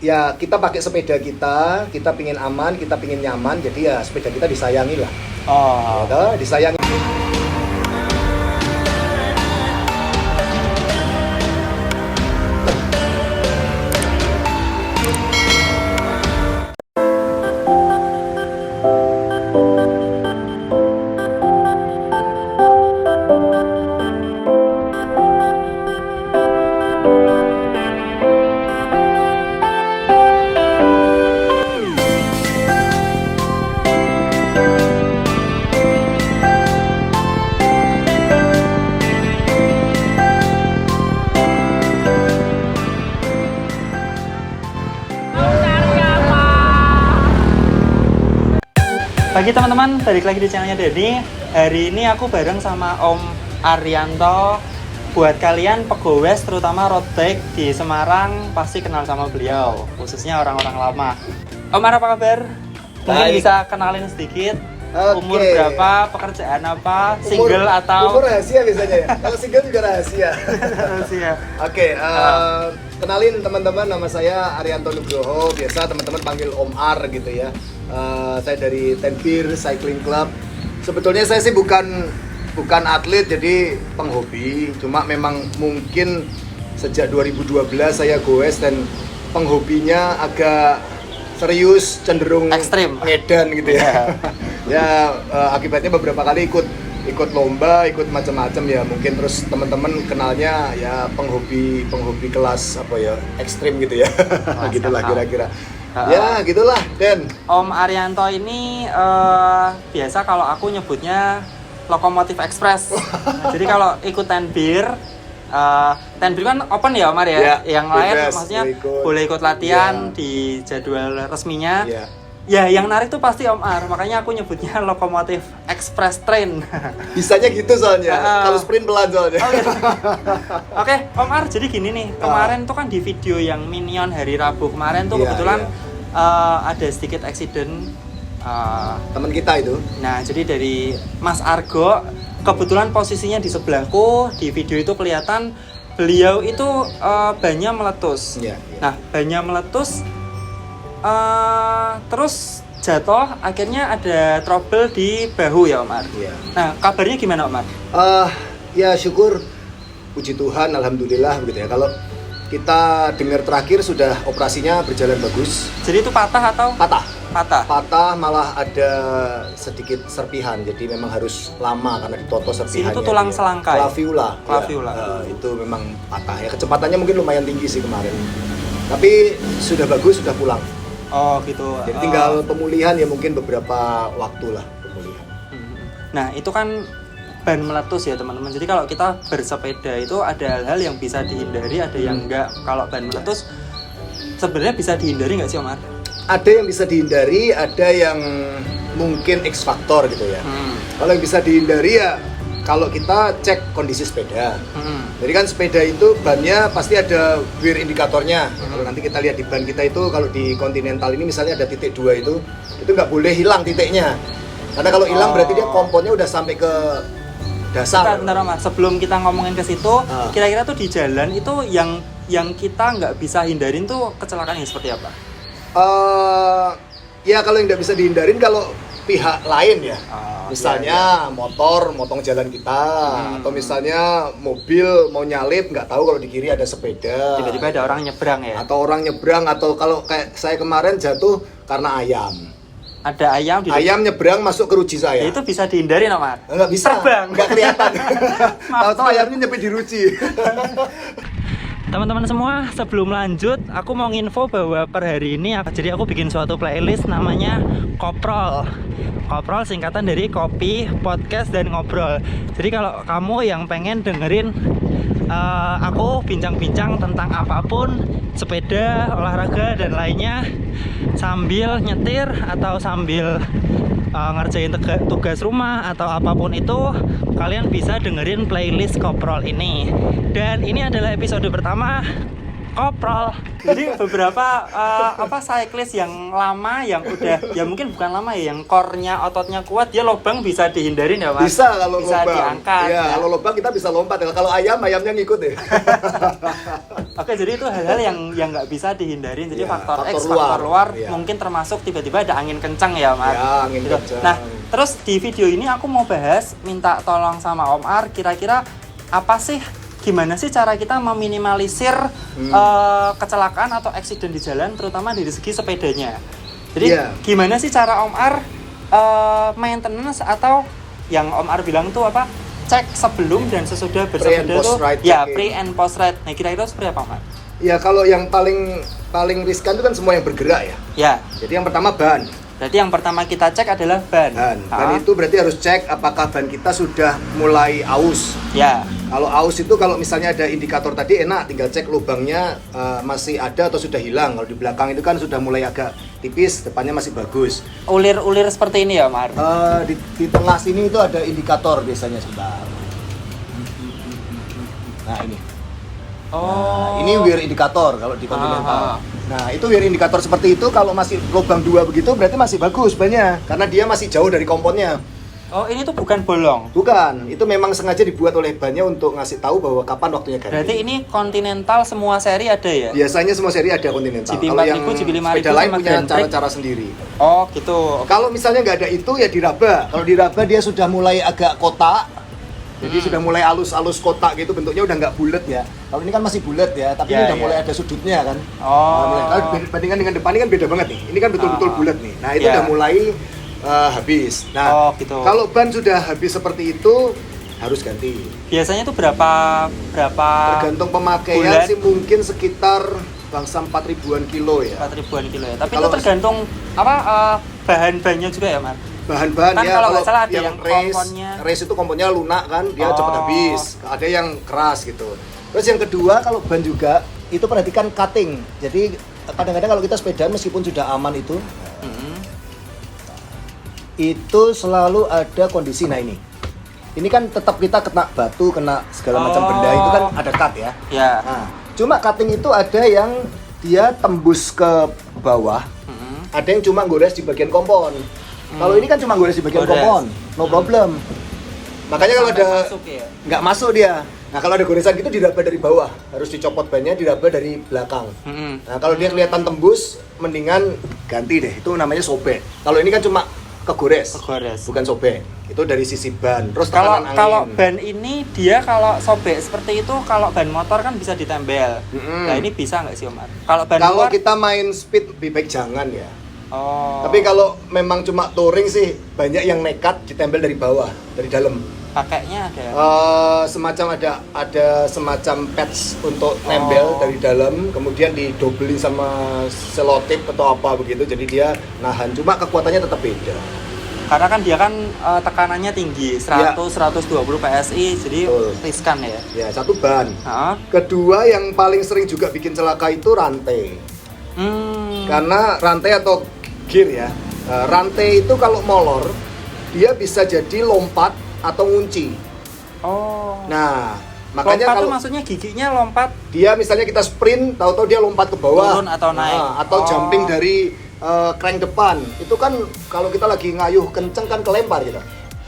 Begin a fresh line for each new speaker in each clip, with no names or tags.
ya kita pakai sepeda kita pingin aman, kita pingin nyaman, jadi ya sepeda kita disayangi lah.
Oh.
Ya, disayangi.
Pagi teman-teman, balik lagi di channelnya Denny. Hari ini aku bareng sama Om Arianto. Buat kalian pegawai terutama road bike di Semarang pasti kenal sama beliau, khususnya orang-orang lama. Om Ar, apa kabar? Mungkin
Baik.
bisa kenalin sedikit.
Oke.
Umur berapa, pekerjaan apa, single atau...
Umur rahasia biasanya ya? Kalau single juga rahasia.
Rahasia.
Oke, kenalin teman-teman, nama saya Arianto Nugroho. Biasa teman-teman panggil Om Ar gitu ya. Saya dari Tenpir Cycling Club. Sebetulnya saya sih bukan atlet, jadi penghobi. Cuma memang mungkin sejak 2012 saya goes dan penghobinya agak serius, cenderung
Ekstrim.
ngedan gitu ya. Ya akibatnya beberapa kali ikut lomba, ikut macam-macam ya. Mungkin terus teman-teman kenalnya ya penghobi kelas apa ya, ekstrim gitu ya. Gitulah kira-kira. Ya gitulah, Den.
Om Arianto ini biasa kalau aku nyebutnya lokomotif ekspres. Nah, jadi kalau ikut Tenpir kan open ya Om Ar ya?
Ya,
yang lain
bebas,
maksudnya
boleh ikut.
ikut latihan
Ya.
di jadwal resminya.
Ya.
Ya yang narik tuh pasti Om Ar, makanya aku nyebutnya lokomotif ekspres train.
Bisanya gitu soalnya. Kalau sprint pelan soalnya.
Oh, gitu. Oke, Om Ar, jadi gini nih, kemarin tuh kan di video yang Minion hari Rabu kemarin tuh
Iya,
kebetulan
iya.
ada sedikit accident.
Teman kita itu.
Nah, jadi dari Mas Argo, kebetulan posisinya di sebelahku, di video itu kelihatan beliau itu bannya meletus.
Iya, iya.
Nah, bannya meletus, terus jatuh, akhirnya ada trouble di bahu ya Om Ar.
Iya.
Nah, kabarnya gimana Om Ar?
Ya syukur, puji Tuhan, alhamdulillah begitu ya. Kalau kita dengar terakhir sudah operasinya berjalan bagus.
Jadi itu patah atau?
Patah,
Patah.
malah ada sedikit serpihan. Jadi memang harus lama karena ditoto serpihannya.
Sini itu tulang selangkai.
Clavicula.
Clavicula.
Ya, itu memang patah ya. Kecepatannya mungkin lumayan tinggi sih kemarin. Tapi sudah bagus, sudah pulang.
Oh gitu.
Jadi tinggal pemulihan ya, mungkin beberapa waktu lah pemulihan.
Nah itu kan ban meletus ya teman-teman. Jadi kalau kita bersepeda itu ada hal-hal yang bisa dihindari, ada yang enggak. Kalau ban meletus sebenarnya bisa dihindari nggak sih Om Ar?
Ada yang bisa dihindari, ada yang mungkin X faktor gitu ya. Kalau yang bisa dihindari ya kalau kita cek kondisi sepeda. Jadi kan sepeda itu bannya pasti ada wear indikatornya. Kalau nanti kita lihat di ban kita itu, kalau di Continental ini misalnya ada titik 2 itu nggak boleh hilang titiknya. Karena kalau hilang berarti dia komponnya udah sampai ke dasar.
Bentar Om Ar, sebelum kita ngomongin ke situ, kira-kira tuh di jalan itu yang kita nggak bisa hindarin tuh kecelakaan yang seperti apa?
Ya kalau yang nggak bisa dihindarin kalau pihak lain ya. Misalnya motor motong jalan kita, atau misalnya mobil mau nyalip nggak tahu kalau di kiri ada sepeda.
Tiba-tiba ada orang nyebrang ya?
Atau orang nyebrang, atau kalau kayak saya kemarin jatuh karena ayam.
Ada ayam di
Ayam nyebrang masuk ke ruji saya.
Ya, itu bisa dihindarin Om Ar?
Nggak bisa.
Terbang.
Nggak kelihatan.
Maaf.
Tahu-tahu ayamnya nyampe di ruji.
Teman-teman semua, sebelum lanjut, aku mau nginfo bahwa per hari ini jadi aku bikin suatu playlist namanya Koprol. Koprol singkatan dari Kopi, Podcast, dan Ngobrol. Jadi kalau kamu yang pengen dengerin aku bincang-bincang tentang apapun, sepeda, olahraga, dan lainnya, sambil nyetir atau sambil ngerjain tugas rumah atau apapun itu, kalian bisa dengerin playlist Koprol ini. Dan ini adalah episode pertama Koprol. Jadi beberapa cyclist yang lama, yang udah ya mungkin bukan lama ya, yang core-nya, ototnya kuat, dia lobang bisa dihindarin ya Mas?
Bisa kalau
bisa
lobang.
diangkat.
Ya, kalau lobang kita bisa lompat. Kalau ayamnya ngikut ya.
Oke, jadi itu hal-hal yang nggak bisa dihindarin. Jadi
Ya,
faktor
faktor
X, faktor luar,
ya.
mungkin termasuk tiba-tiba ada angin kencang ya, Mas.
Ya, angin
Gitu.
kencang.
Nah, terus di video ini aku mau bahas, minta tolong sama Om Ar, kira-kira apa sih, gimana sih cara kita meminimalisir kecelakaan atau eksiden di jalan, terutama dari segi sepedanya. Jadi
Iya.
gimana sih cara Om Ar maintenance atau yang Om Ar bilang tuh apa? Cek sebelum dan sesudah bersepeda
Pre and post
tuh
ride
ya
checking.
pre and post ride. Nah, kira-kira seperti apa, Mas?
Ya kalau yang paling riskan itu kan semua yang bergerak ya.
Ya,
Jadi yang pertama ban.
berarti yang pertama kita cek adalah ban.
Ban itu berarti harus cek apakah ban kita sudah mulai aus.
Ya,
Kalau aus itu kalau misalnya ada indikator tadi enak, tinggal cek lubangnya masih ada atau sudah hilang. Kalau di belakang itu kan sudah mulai agak tipis, depannya masih bagus.
ulir-ulir seperti ini ya, Mar.
Di tengah sini itu ada indikator biasanya sebentar. Nah ini. Nah, ini wear indikator kalau di Continental. Nah itu wear indikator seperti itu kalau masih lubang 2 begitu berarti masih bagus bannya karena dia masih jauh dari komponnya.
Oh, ini tuh bukan bolong.
Bukan, itu memang sengaja dibuat oleh bannya untuk ngasih tahu bahwa kapan waktunya ganti.
Berarti ini Continental semua seri ada ya?
Biasanya semua seri ada Continental.
GP
Kalau
4000,
yang
GP 5000
sepeda lain
sama
punya
Grand Prix.
cara-cara sendiri.
Oh, gitu.
Kalau misalnya nggak ada itu ya diraba. Kalau diraba dia sudah mulai agak kotak. Jadi sudah mulai halus-halus kotak gitu, bentuknya udah nggak bulat ya. Kalau ini kan masih bulat ya, tapi
Ya,
ini udah
ya.
mulai ada sudutnya kan.
Oh.
Kalau bandingkan dengan depan ini kan beda banget nih. Ini kan betul-betul bulat nih. Nah itu
Ya.
udah mulai habis. Nah
Oh, gitu.
kalau ban sudah habis seperti itu harus ganti.
Biasanya tuh berapa
Tergantung pemakaian
bulan?
sih mungkin sekitar bangsa 4.000-an kilo ya.
4.000-an kilo ya. Tapi
Kalau-
itu tergantung apa bahan-bahannya juga ya, Mar.
Bahan-bahan
Kan
ya
kalau nggak salah ada yang
race,
komponnya.
race itu komponnya lunak kan, dia
Oh.
cepat habis. Ada yang keras gitu. Terus yang kedua kalau ban juga itu perhatikan cutting. Jadi kadang-kadang kalau kita sepedaan meskipun sudah aman itu selalu ada kondisi. Nah ini kan tetap kita kena batu, kena segala macam benda itu kan ada cut ya.
Ya.
Nah, cuma cutting itu ada yang dia tembus ke bawah, ada yang cuma gores di bagian kompon. Kalau ini kan cuma gores di bagian
Gores.
kompon, no problem. Makanya kalau
Sampai
ada
masuk ya?
nggak masuk dia. Nah kalau ada goresan gitu diraba dari bawah, harus dicopot bannya, diraba dari belakang. Nah kalau dia kelihatan tembus, mendingan ganti deh. Itu namanya sobek. Kalau ini kan cuma kegores,
Kegores.
bukan sobek. Itu dari sisi ban. Terus
Kalau
tekanan angin.
kalau ban ini dia kalau sobek seperti itu, kalau ban motor kan bisa ditempel. Nah, ini bisa nggak sih, Om Ar? Kalau ban
Kalau
luar
kita main speed lebih baik jangan ya.
Oh.
Tapi kalau memang cuma touring sih banyak yang nekat ditempel dari bawah, dari dalam.
pakainya ada.
Semacam ada semacam patch untuk nempel dari dalam, kemudian didobelin sama selotip atau apa begitu, jadi dia nahan. Cuma kekuatannya tetap beda.
Karena kan dia kan tekanannya tinggi, 100-120 PSI, jadi
Betul.
riskan ya.
Ya satu ban.
Heeh.
Kedua yang paling sering juga bikin celaka itu rantai. Karena rantai atau gear ya, rantai itu kalau molor dia bisa jadi lompat atau ngunci.
Oh.
Nah, makanya
Lompat
kalau
tuh maksudnya giginya lompat.
dia misalnya kita sprint, tahu-tahu dia lompat ke bawah,
Turun atau naik.
atau
Oh.
jumping dari crank depan, itu kan kalau kita lagi ngayuh kenceng kan kelempar gitu.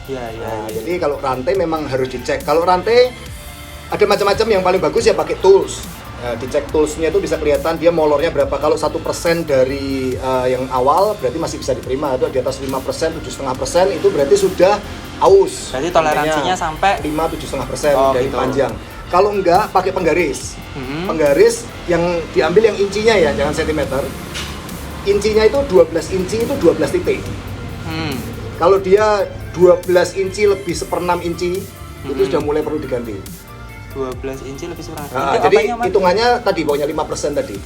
Iya, iya.
Nah, jadi kalau rantai memang harus dicek. Kalau rantai ada macam-macam, yang paling bagus ya pakai tools. Dicek toolsnya itu bisa kelihatan dia molornya berapa. Kalau 1% dari yang awal berarti masih bisa diterima. Itu di atas 5%, 7,5% itu berarti sudah aus.
Berarti toleransinya sampai
5-7,5%
Oh,
dari
gitu.
panjang. Kalau enggak pakai penggaris.
Mhm.
Penggaris yang diambil yang incinya ya, jangan sentimeter. Incinya itu 12 inci itu 12 titik. Kalau dia 12 inci lebih 1/6 inci itu sudah mulai perlu diganti.
12 inci lebih sebenarnya.
Nah, jadi hitungannya tadi bawahnya 5% tadi.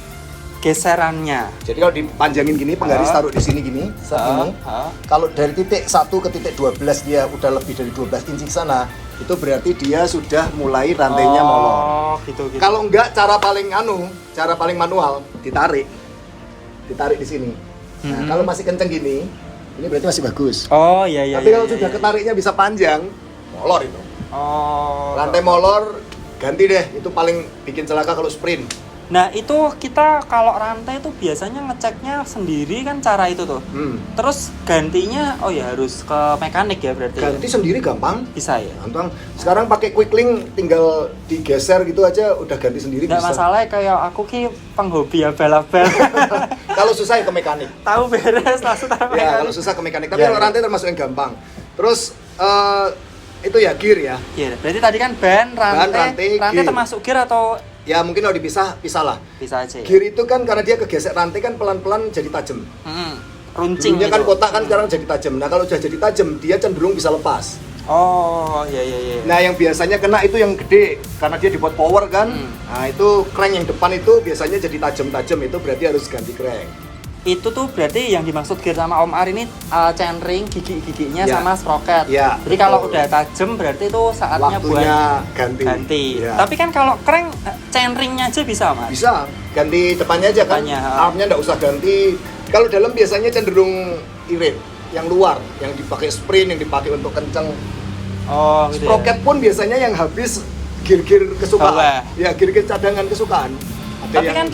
Geserannya.
Jadi kalau dipanjangin gini, penggaris taruh di sini gini, saat ini. Kalau dari titik 1 ke titik 12 dia udah lebih dari 12 inci ke sana, itu berarti dia sudah mulai rantainya molor.
Oh, gitu.
Kalau enggak, cara paling manual, ditarik di sini. Nah, kalau masih kenceng gini, ini berarti masih bagus.
Oh, iya iya.
Tapi
iya,
kalau
iya,
sudah
iya.
ketariknya bisa panjang, molor itu.
Oh.
Rantai molor, ganti deh. Itu paling bikin celaka kalau sprint.
Nah itu kita kalau rantai itu biasanya ngeceknya sendiri kan cara itu tuh. Terus gantinya harus ke mekanik ya berarti.
Ganti sendiri gampang.
Bisa ya.
Gampang. Sekarang pakai quick link tinggal digeser gitu aja udah ganti sendiri.
Nggak
bisa.
Masalahnya kayak aku penghobi abal-abal.
Kalau susah ya ke mekanik.
Tahu beres langsung taruh mekanik.
Ya kalau susah ke mekanik. Tapi kalau rantai termasuk yang gampang. Terus itu ya gear ya.
Gear. Berarti tadi kan ban, rantai
gear.
termasuk gear atau
ya mungkin kalau dipisah, pisah lah.
Bisa aja ya?
Gear itu kan karena dia kegesek rantai kan pelan-pelan jadi tajam.
Runcing
Dulunya
gitu.
kan kotak kan sekarang jadi tajam. Nah kalau sudah jadi tajam, dia cenderung bisa lepas.
Oh, iya.
Nah yang biasanya kena itu yang gede, karena dia dibuat power kan. Nah itu crank yang depan itu biasanya jadi tajam-tajam, itu berarti harus ganti crank.
Itu tuh berarti yang dimaksud gear sama Om Ar ini chainring, gigi-giginya
Ya.
sama sprocket.
Ya,
jadi kalau
betul.
udah tajam berarti itu saatnya
Waktunya
buat ganti.
Ya.
Tapi kan kalau crank chainringnya aja bisa, Mas.
Bisa ganti depannya aja kan.
Depannya,
Armnya nggak usah ganti. Kalau dalam biasanya cenderung irit. Yang luar, yang dipakai sprint, yang dipakai untuk kenceng.
Oh, gitu.
Sprocket pun biasanya yang habis gear-gear kesukaan.
Bawah.
Ya, gear-gear cadangan kesukaan. Ada
Tapi
yang
kan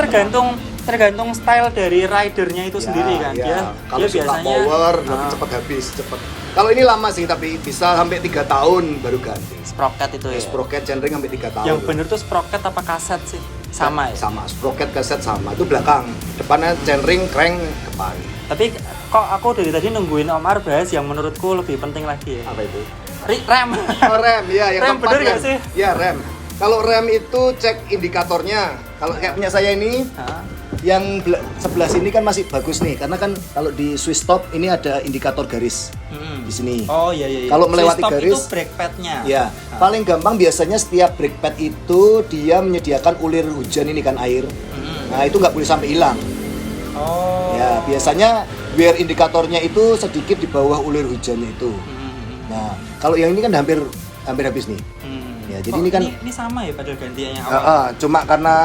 tergantung style dari ridernya itu sendiri kan.
Ya. Kalau
Dia
suka
biasanya
power, lebih cepat habis, cepat. Kalau ini lama sih, tapi bisa sampai 3 tahun baru ganti.
sprocket itu ya.
Sprocket chainring sampai 3 tahun.
Yang bener tuh sprocket apa kaset sih? Sama ya?
Sama, sprocket kaset sama. Itu belakang. Depannya chainring, crank depan.
Tapi kok aku dari tadi nungguin Om Ar bahas yang menurutku lebih penting lagi ya.
Apa itu?
Rem.
Oh, rem, ya yang
Rem
keempat,
bener
rem.
nggak sih?
Ya rem. Kalau rem itu cek indikatornya. Kalau kayak punya saya ini,
Hah?
yang sebelah sini kan masih bagus nih, karena kan kalau di switch stop ini ada indikator garis di sini.
Oh iya.
Kalau melewati
Switch stop
garis,
itu brake padnya.
Ya, paling gampang biasanya setiap brake pad itu dia menyediakan ulir hujan ini kan air. Nah itu nggak boleh sampai hilang.
Oh.
Ya biasanya wear indikatornya itu sedikit di bawah ulir hujannya itu. Nah kalau yang ini kan hampir habis nih. Ya jadi ini kan
ini sama ya padahal gantiannya awal.
cuma karena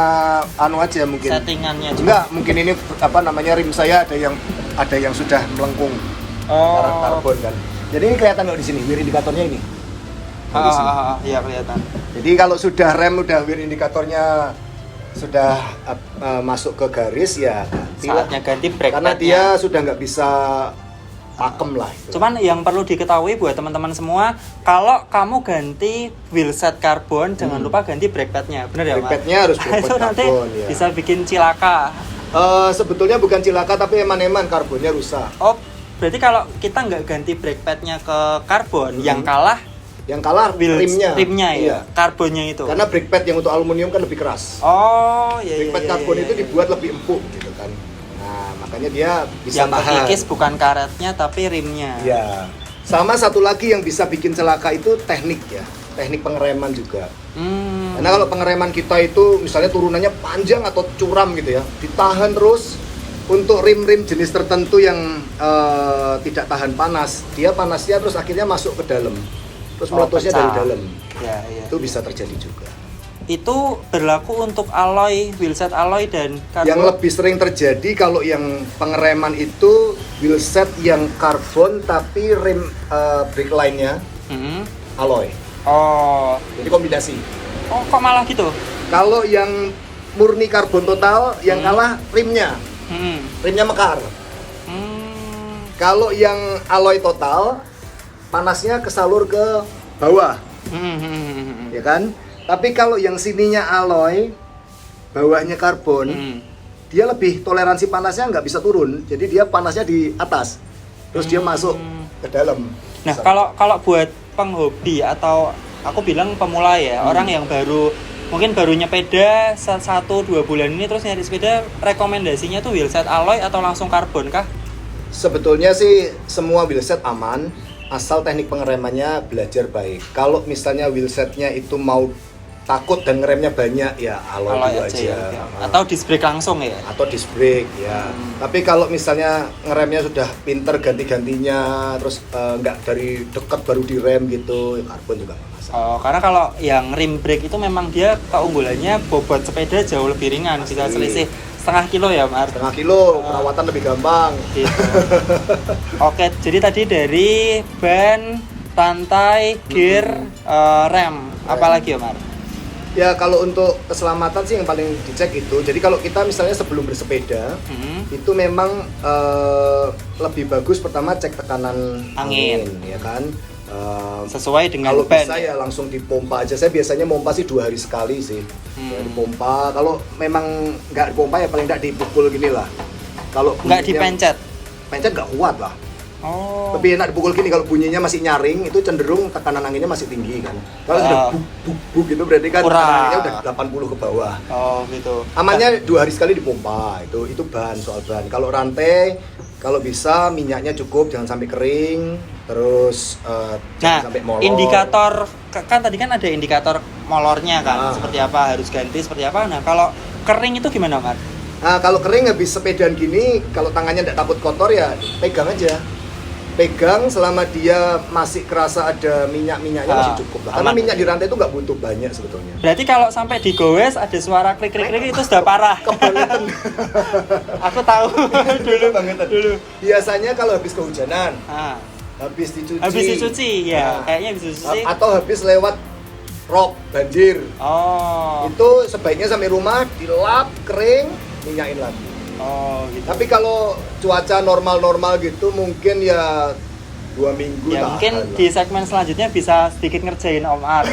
anu aja mungkin.
Settingannya juga.
Enggak, mungkin ini apa namanya rim saya ada yang sudah melengkung. Karbon kan. Jadi ini kelihatan nggak di sini wear indikatornya ini.
Iya kelihatan.
Jadi kalau sudah rem udah wear indikatornya sudah masuk ke garis ya ganti lah.
Saatnya ganti brake
Karena
padnya.
dia sudah nggak bisa pakem lah. Gitu.
Cuman yang perlu diketahui buat teman-teman semua, kalau kamu ganti wheelset karbon, jangan lupa ganti brake padnya, bener ya, Mas?
Brake padnya harus brake pad
Itu nanti
karbon, ya.
bisa bikin cilaka.
Sebetulnya bukan cilaka tapi eman-eman karbonnya rusak.
Oh, berarti kalau kita nggak ganti brake padnya ke karbon, yang kalah
Yang kalah rimnya.
rimnya ya,
Iya.
karbonnya itu.
Karena brake pad yang untuk aluminium kan lebih keras.
Oh, iya.
Brake pad karbon itu dibuat lebih empuk gitu kan. Nah, makanya dia bisa
yang
tahan.
kekikis bukan karetnya tapi rimnya.
Ya. Sama satu lagi yang bisa bikin celaka itu teknik ya. Teknik pengereman juga. Karena kalau pengereman kita itu misalnya turunannya panjang atau curam gitu ya, ditahan terus untuk rim-rim jenis tertentu yang tidak tahan panas, dia panasnya terus akhirnya masuk ke dalam, terus meletusnya dari
pecah.
dalam.
Ya.
Itu bisa terjadi juga.
Itu berlaku untuk alloy, wheelset alloy dan karbon.
Yang lebih sering terjadi kalau yang pengereman itu wheelset yang karbon tapi rim brake line-nya alloy.
Oh.
Jadi kombinasi.
Oh, kok malah gitu?
Kalau yang murni karbon total, yang kalah rimnya. Rimnya mekar. Kalau yang alloy total, panasnya kesalur ke bawah. Ya kan? Tapi kalau yang sininya alloy, bawahnya karbon, dia lebih toleransi panasnya nggak bisa turun. Jadi dia panasnya di atas. Terus dia masuk ke dalam.
Nah, kalau buat penghobi atau aku bilang pemula ya, orang yang mungkin baru nyepeda 1-2 bulan ini terus nyari sepeda, rekomendasinya tuh wheelset alloy atau langsung karbon kah?
Sebetulnya sih semua wheelset aman, asal teknik pengeremannya belajar baik. Kalau misalnya wheelsetnya itu mau takut dan ngeremnya banyak ya alloy dulu aja.
Ya. Atau disc brake langsung ya?
Atau disc brake ya. Tapi kalau misalnya ngeremnya sudah pinter ganti-gantinya, terus nggak dari dekat baru direm gitu, ya karbon juga nggak masalah.
Oh, karena kalau yang rim brake itu memang dia keunggulannya bobot sepeda jauh lebih ringan, bisa selisih setengah kilo ya, Mar?
Setengah kilo, perawatan lebih gampang.
Gitu. Oke, jadi tadi dari ban, rantai, gear, rem, apa lagi ya, Mar?
Ya kalau untuk keselamatan sih yang paling dicek itu. Jadi kalau kita misalnya sebelum bersepeda itu memang lebih bagus pertama cek tekanan angin ya kan.
Sesuai dengan
kalau
ban.
Bisa ya langsung dipompa aja. Saya biasanya mompa sih 2 hari sekali sih. Ya, dipompa. Kalau memang nggak dipompa ya paling nggak dipukul gini lah. Kalau
nggak dipencet.
Pencet nggak kuat lah.
Oh.
Lebih enak dipukul gini, kalau bunyinya masih nyaring itu cenderung tekanan anginnya masih tinggi kan. Kalau sudah buk gitu berarti kan tekanan anginnya udah 80 ke bawah.
Oh gitu.
Amannya 2 hari sekali dipompa. Itu ban, soal ban. Kalau rantai kalau bisa minyaknya cukup, jangan sampai kering. Terus jangan sampai molor.
Indikator kan tadi kan ada indikator molornya kan, seperti apa, harus ganti seperti apa. Nah, kalau kering itu gimana, Mar?
Nah, kalau kering habis sepedaan gini, kalau tangannya tidak takut kotor ya pegang aja. Pegang selama dia masih kerasa ada minyak-minyaknya masih cukup lah. Karena minyak di rantai itu nggak butuh banyak sebetulnya.
Berarti kalau sampai digowes ada suara klik-klik itu sudah parah.
Kebangetan.
Aku tahu dulu
Kebangetan. Dulu. Biasanya kalau habis kehujanan, habis
dicuci ya, kayaknya habis dicuci.
Atau habis lewat rob banjir.
Oh.
Itu sebaiknya sampai rumah dilap kering, minyakin lagi.
Oh gitu.
Tapi kalau cuaca normal-normal gitu mungkin ya 2 minggu
ya,
lah.
mungkin di segmen selanjutnya bisa sedikit ngerjain Om Ar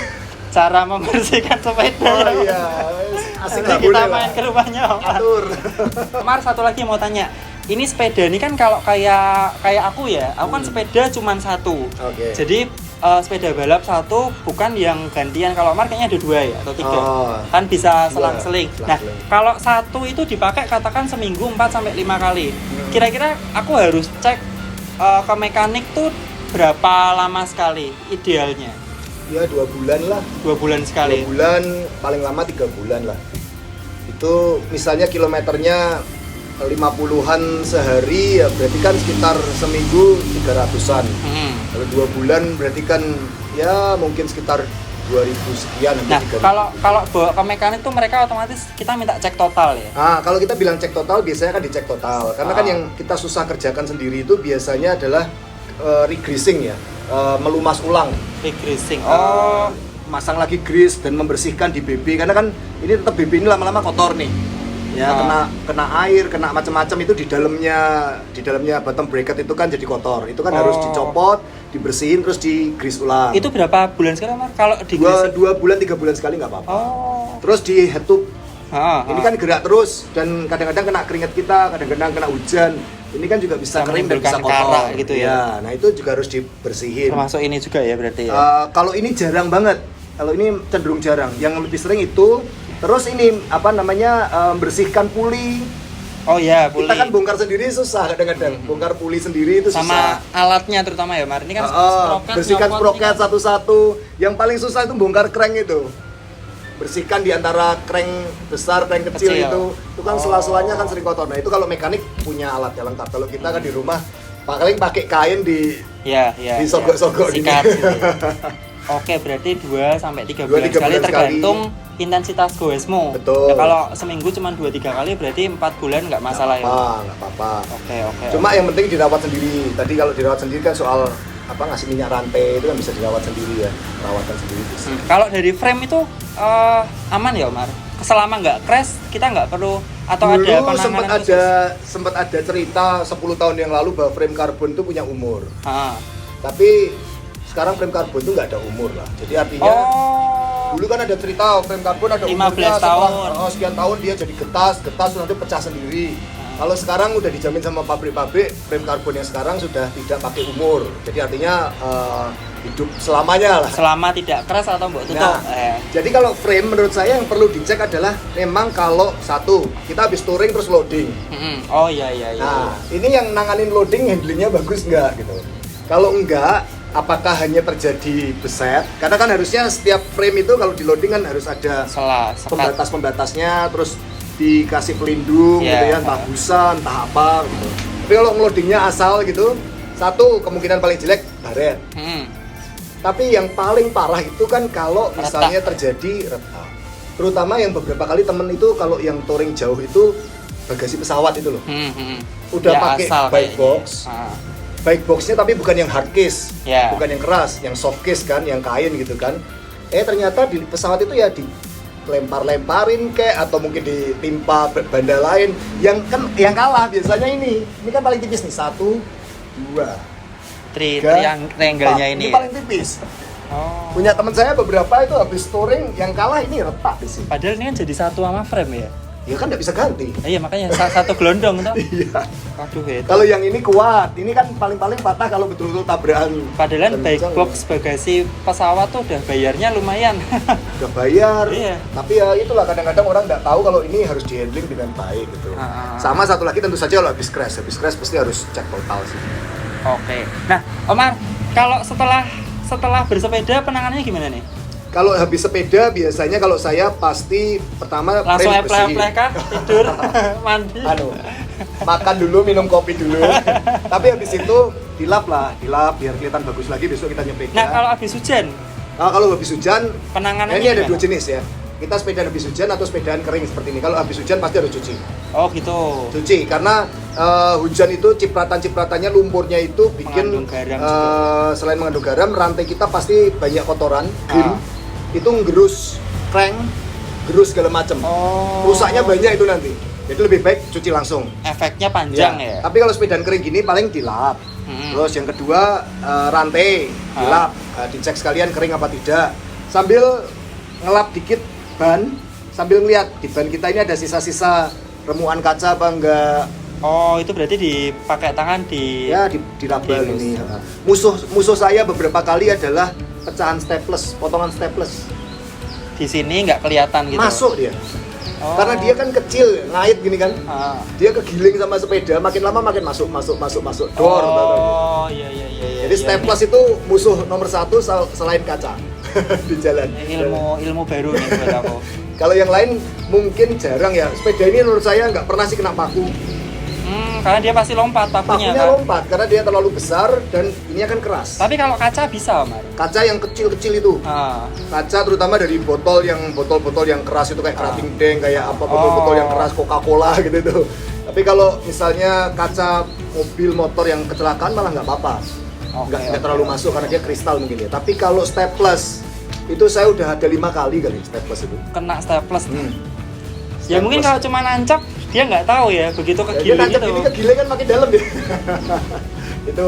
cara membersihkan sepeda.
Oh iya, asik lah,
kita main ke rumahnya Om Ar. Om Ar, satu lagi mau tanya. Ini sepeda ini kan kalau kayak aku ya, aku kan sepeda cuma 1.
Okay.
Jadi sepeda balap 1 bukan yang gantian. Kalau Mar kayaknya ada 2 ya atau 3. Kan bisa selang-seling. Nah, kalau 1 itu dipakai katakan seminggu 4 sampai 5 kali. Kira-kira aku harus cek ke mekanik tuh berapa lama sekali idealnya?
Ya 2 bulan lah.
2 bulan sekali.
2 bulan, paling lama 3 bulan lah. Itu misalnya kilometernya 50-an sehari ya berarti kan sekitar seminggu 300-an. Kalau 2 bulan berarti kan ya mungkin sekitar 2000 sekian.
Nah, kalau bawa ke mekanik tuh mereka otomatis kita minta cek total ya.
Kalau kita bilang cek total biasanya kan dicek total. Karena kan yang kita susah kerjakan sendiri itu biasanya adalah regreasing ya, melumas ulang.
Regreasing.
Masang lagi grease dan membersihkan di BB karena kan ini tetap BB ini lama-lama kotor nih. Ya kena air, kena macam-macam itu di dalamnya bottom bracket itu kan jadi kotor. Itu kan harus dicopot, dibersihin terus di grease ulang.
Itu berapa bulan sekali, Mar? Kalau di
2 bulan 3 bulan sekali nggak apa-apa. Terus di head tube. Ini kan gerak terus dan kadang-kadang kena keringat kita, kadang-kadang kena hujan. Ini kan juga bisa kering dan bisa kotor
gitu ya.
Nah, itu juga harus dibersihin.
Termasuk ini juga ya berarti ya.
Kalau ini jarang banget. Kalau ini cenderung jarang. Yang lebih sering itu terus ini bersihkan puli.
Oh iya, puli.
Kita kan bongkar sendiri susah kadang-kadang. Bongkar puli sendiri itu susah.
Sama alatnya terutama ya, Mar. Ini kan
sprocket, bersihkan sprocket satu-satu. Yang paling susah itu bongkar crank itu. Bersihkan di antara crank besar, crank kecil itu. Itu kan sela-selanya kan sering kotor. Nah, itu kalau mekanik punya alat yang lengkap. Kalau kita kan di rumah paling pakai kain disogok-sogok
sikat gitu. Oke, berarti 2 sampai 3 bulan sekali tergantung intensitas goesmu.
Betul.
Ya, kalau seminggu cuma 2-3 kali berarti 4 bulan nggak masalah ya.
Nggak apa-apa.
Oke.
Cuma yang penting dirawat sendiri. Tadi kalau dirawat sendiri kan soal ngasih minyak rantai itu kan bisa dirawat sendiri ya, perawatan sendiri.
Kalau dari frame itu aman ya, Omar? Selama nggak crash kita nggak perlu atau dulu ada penanganan
sempat ada cerita 10 tahun yang lalu bahwa frame karbon itu punya umur. Tapi sekarang frame karbon itu nggak ada umur lah. Jadi artinya dulu kan ada cerita frame karbon ada
15
umurnya
tahun.
Sekian tahun dia jadi getas nanti pecah sendiri. Kalau sekarang udah dijamin sama pabrik-pabrik, frame karbon yang sekarang sudah tidak pakai umur. Jadi artinya hidup selamanya lah.
Selama tidak keras atau mbok tutup.
Jadi kalau frame menurut saya yang perlu dicek adalah memang kalau satu kita habis touring terus loading.
Oh iya.
Nah, ini yang nanganin loading handlingnya bagus nggak gitu. Kalau enggak, apakah hanya terjadi beset? Karena kan harusnya setiap frame itu kalau di loading kan harus ada pembatas-pembatasnya, terus dikasih pelindung gitu ya, entah busa, entah apa gitu. Tapi kalau ngeloadingnya asal gitu, satu kemungkinan paling jelek baret. Tapi yang paling parah itu kan kalau misalnya terjadi retak. Terutama yang beberapa kali temen itu kalau yang touring jauh itu bagasi pesawat itu loh. Udah pakai bike box. Bike boxnya tapi bukan yang hard case, bukan yang keras, yang soft case kan, yang kain gitu kan. Ternyata di pesawat itu ya lempar-lemparin kayak atau mungkin ditimpa benda lain. Yang kalah biasanya ini kan paling tipis nih, 1, 2, 3,
triangle-nya
4.
ini.
Ini paling tipis.
Oh.
Punya teman saya beberapa itu habis touring yang kalah ini retak di sini.
Padahal ini kan jadi satu sama frame ya.
Ya kan nggak bisa ganti.
Iya makanya satu gelondong tuh.
Iya.
Waduh itu.
Kalau yang ini kuat, ini kan paling-paling patah kalau betul-betul tabrakan.
Padahal
kencang.
baik box bagasi pesawat tuh udah bayarnya lumayan.
Udah bayar.
Iya.
Tapi ya itulah kadang-kadang orang nggak tahu kalau ini harus dihandling dengan baik gitu. Sama satu lagi tentu saja kalau habis crash pasti harus cek total sih.
Oke. Nah, Omar, kalau setelah bersepeda penanganannya gimana nih?
Kalau habis sepeda biasanya kalau saya pasti pertama
Langsung
frame bersih.
epleh-epleh kah? Tidur, mandi.
Makan dulu, minum kopi dulu. Tapi habis itu dilap biar kelihatan bagus lagi besok kita nyepeda.
Nah, kalau habis hujan,
kalau habis hujan
penanganannya
ini ada
gimana?
2 jenis ya. Kita sepedaan habis hujan atau sepedaan kering seperti ini. Kalau habis hujan pasti harus cuci.
Oh gitu.
Cuci karena hujan itu cipratan-cipratannya lumpurnya itu bikin
Mengandung garam
selain mengandung garam, rantai kita pasti banyak kotoran, gin. Itu ngerus crank, gerus segala macam. Rusaknya banyak itu nanti. Jadi lebih baik cuci langsung.
Efeknya panjang ya.
Tapi kalau sepedaan kering gini paling dilap. Terus yang kedua rantai dilap, dicek sekalian kering apa tidak. Sambil ngelap dikit ban, sambil ngeliat di ban kita ini ada sisa-sisa remuan kaca apa enggak.
Oh, itu berarti dipakai tangan
dirabal
dilus.
ini. Musuh saya beberapa kali adalah pecahan staples, potongan staples.
Di sini nggak kelihatan gitu.
Masuk dia.
Oh.
Karena dia kan kecil, ngait gini kan. Dia kegiling sama sepeda, makin lama makin masuk. Dor.
Oh, iya.
Jadi staples itu musuh nomor 1 selain kaca di jalan.
Ilmu baru nih buat aku.
Kalau yang lain mungkin jarang ya. Sepeda ini menurut saya nggak pernah sih kena paku.
Karena dia pasti lompat pakunya
Pakunya
kan.
lompat karena dia terlalu besar dan ini akan keras.
Tapi kalau kaca bisa, Omar.
Kaca yang kecil-kecil itu. Kaca terutama dari botol yang keras itu kayak kerating deng, kayak apa botol-botol yang keras Coca-Cola gitu tuh. Tapi kalau misalnya kaca mobil motor yang kecelakaan malah nggak apa-apa. Nggak terlalu masuk karena dia kristal mungkin ya. Tapi kalau staples itu saya udah ada 5 kali staples itu.
Kena staples. Ya mungkin kalau cuma nancap dia nggak tahu ya begitu kegiling
dia nancap
itu.
ini kegiling kan makin dalam ya. Itu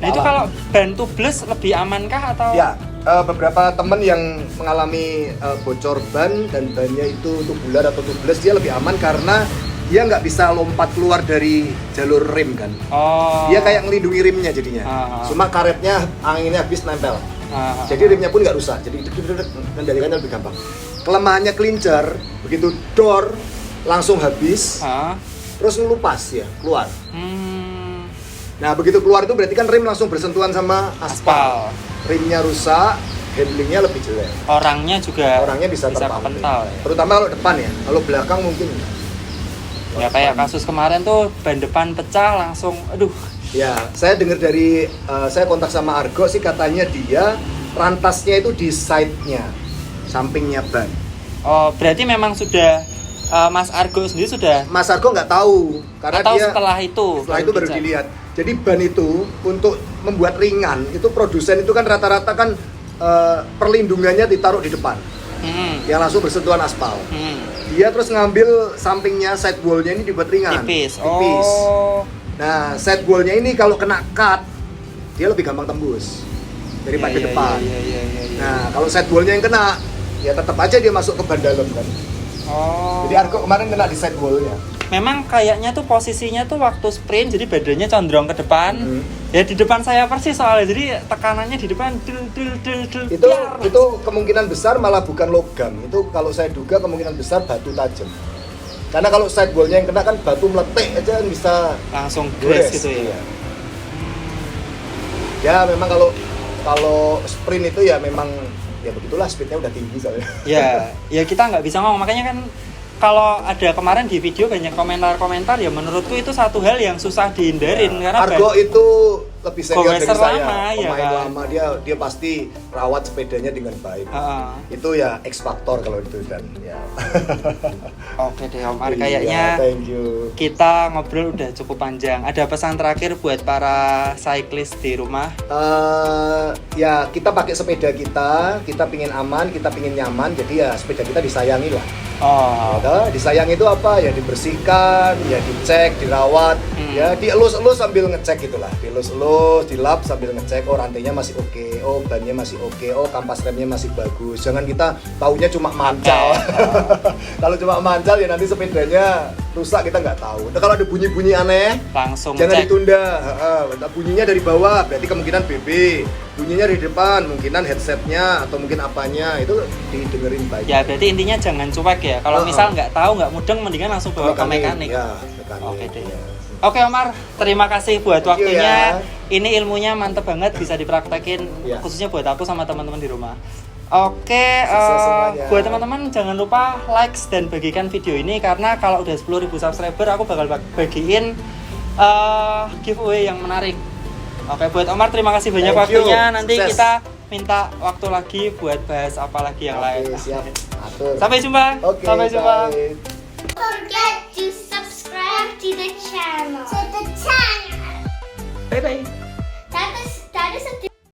Nah itu kalau ban tubeless lebih amankah atau?
Ya, beberapa temen yang mengalami bocor ban dan bannya itu tubular atau tubeless dia lebih aman karena dia nggak bisa lompat keluar dari jalur rem kan. Dia kayak ngelindungi rimnya jadinya. Cuma karetnya anginnya habis nempel. Jadi rimnya pun nggak rusak. Jadi kendalikannya lebih gampang. Kelemahannya kelincer, begitu door langsung habis, terus ngelupas ya keluar. Nah begitu keluar itu berarti kan rim langsung bersentuhan sama aspal. Rimnya rusak, handlingnya lebih jelek.
Orangnya
bisa
kepental.
Ya. Terutama kalau depan ya, kalau belakang mungkin.
Ya kayak kasus kemarin tuh ban depan pecah langsung, aduh.
Ya saya dengar dari saya kontak sama Argo sih katanya dia rantasnya itu di side-nya, sampingnya ban.
Oh berarti memang sudah Mas Argo sendiri sudah.
Mas Argo nggak tahu karena
atau
dia
setelah itu
baru dilihat. Jadi ban itu untuk membuat ringan itu produsen itu kan rata-rata kan perlindungannya ditaruh di depan, yang langsung bersentuhan aspal. Dia terus ngambil sampingnya side wall-nya ini dibuat ringan,
tipis.
Nah side wall-nya ini kalau kena cut dia lebih gampang tembus daripada depan. Nah kalau side wall-nya yang kena ya tetap aja dia masuk ke ban dalam kan. Jadi Argo kemarin kena di side wall-nya.
Memang kayaknya tuh posisinya tuh waktu sprint jadi badannya condong ke depan. Ya di depan saya persis soalnya. Jadi tekanannya di depan
Itu kemungkinan besar malah bukan logam. Itu kalau saya duga kemungkinan besar batu tajam. Karena kalau side wall-nya yang kena kan batu meletek aja bisa
langsung gres gitu ya.
Ya memang kalau sprint itu ya memang ya begitulah, speednya udah tinggi soalnya.
Ya kita nggak bisa ngomong, makanya kan kalau ada kemarin di video banyak komentar-komentar ya menurutku itu satu hal yang susah dihindarin karena
Argo itu lebih senior dari
Go-racer
saya,
lama, ya
pemain
kan?
lama, dia pasti rawat sepedanya dengan baik. Itu ya X factor kalau itu dan ya.
Oke deh Omar,
Iya,
kayaknya
thank you.
kita ngobrol udah cukup panjang. Ada pesan terakhir buat para cyclist di rumah?
Ya kita pakai sepeda kita pingin aman, kita pingin nyaman, jadi ya sepeda kita disayangi lah. Ya, disayang itu apa? Ya dibersihkan, ya dicek, dirawat, ya dielus-elus sambil ngecek gitulah, dielus-elus, dilap sambil ngecek. Oh rantainya masih oke, oh bannya masih oke, oh kampas remnya masih bagus. Jangan kita taunya cuma mancal. Kalau cuma mancal ya nanti sepedanya rusak kita nggak tahu. Nah, kalau ada bunyi-bunyi aneh,
Langsung
jangan
cek.
ditunda. Bunyinya dari bawah, berarti kemungkinan BB. Bunyinya dari depan, mungkinan headsetnya atau mungkin apanya itu didengerin baik.
Ya berarti intinya jangan cuek ya. Kalau misal nggak tahu, nggak mudeng, mendingan langsung bawa ke mekanik.
Ya, mekanik.
Oke deh.
Ya.
Oke Omar, terima kasih buat
Thank you,
waktunya.
ya.
Ini ilmunya mantep banget, bisa dipraktekin
Ya.
khususnya buat aku sama teman-teman di rumah. Oke,
Sukses semuanya.
buat teman-teman jangan lupa like dan bagikan video ini karena kalau udah 10.000 subscriber aku bakal bagiin giveaway yang menarik. Oke, buat Omar terima kasih banyak
Thank you.
waktunya. Nanti
Sukses.
kita minta waktu lagi buat bahas apa lagi yang lain.
Oke, siap. Atur.
Sampai jumpa.
Oke,
Sampai jumpa.
bye.
Don't forget to subscribe to the channel.
Bye bye.
That is